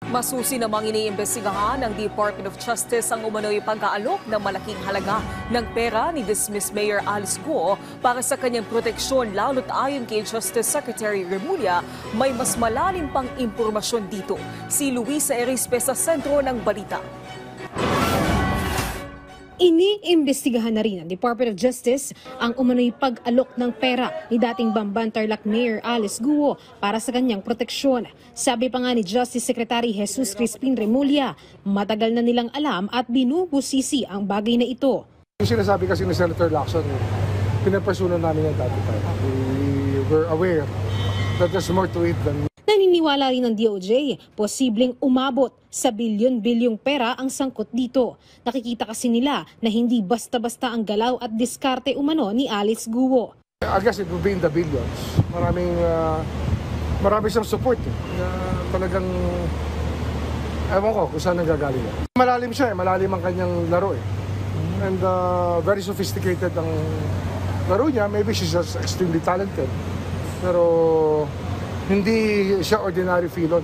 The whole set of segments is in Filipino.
Masusi namang iniimbestigahan ng Department of Justice ang umano'y pag-aalok ng malaking halaga ng pera ni dismissed Mayor Alice Guo para sa kanyang proteksyon, lalo't ayon kay Justice Secretary Remulla, may mas malalim pang impormasyon dito. Si Luisa Erispe sa sentro ng balita. Iniimbestigahan na rin ng Department of Justice ang umano'y pag-alok ng pera ni dating Bamban Tarlac Mayor Alice Guo para sa kanyang proteksyon. Sabi pa nga ni Justice Secretary Jesus Crispin Remulla, matagal na nilang alam at binubusisi ang bagay na ito. Yung sinasabi kasi ni Senator Lacson, pinapersonan namin yan dati pa. We were aware that there's more to it than... Naniniwala rin ng DOJ, posibleng umabot sa bilyon-bilyong pera ang sangkot dito. Nakikita kasi nila na hindi basta-basta ang galaw at diskarte umano ni Alice Guo. I guess it will be in the billions. Marami siyang support. Talagang, ewan ko kung saan nagagaling. Malalim siya, malalim ang kanyang laro. And very sophisticated ang laro niya. Maybe she's just extremely talented. Pero hindi siya ordinary felon.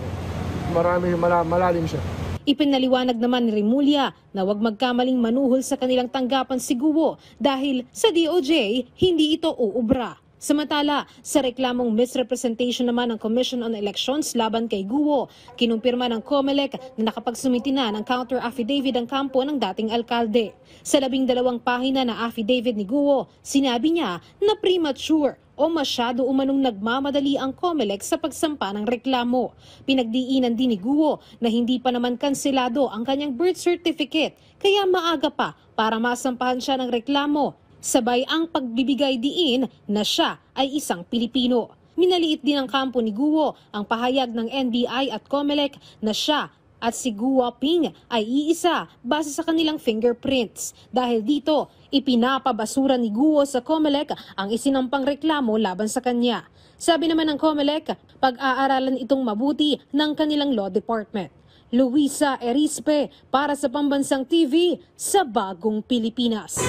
Malalim siya. Ipinaliwanag naman ni Remulla na huwag magkamaling manuhol sa kanilang tanggapan si Guo dahil sa DOJ hindi ito uubra. Samantala, sa reklamong misrepresentation naman ng Commission on Elections laban kay Guo, kinumpirma ng COMELEC na nakapagsumiti na ng counter affidavit ang kampo ng dating alkalde. Sa 12 pahina na affidavit ni Guo, sinabi niya na premature o masyado umanong nagmamadali ang COMELEC sa pagsampa ng reklamo. Pinagdiinan din ni Guo na hindi pa naman kanselado ang kanyang birth certificate, kaya maaga pa para masampahan siya ng reklamo. Sabay ang pagbibigay diin na siya ay isang Pilipino. Minaliit din ng kampo ni Guo ang pahayag ng NBI at COMELEC na siya at si Guo Ping ay iisa base sa kanilang fingerprints. Dahil dito, ipinapabasura ni Guo sa COMELEC ang isinampang reklamo laban sa kanya. Sabi naman ng COMELEC, pag-aaralan itong mabuti ng kanilang law department. Luisa Erispe para sa Pambansang TV sa Bagong Pilipinas.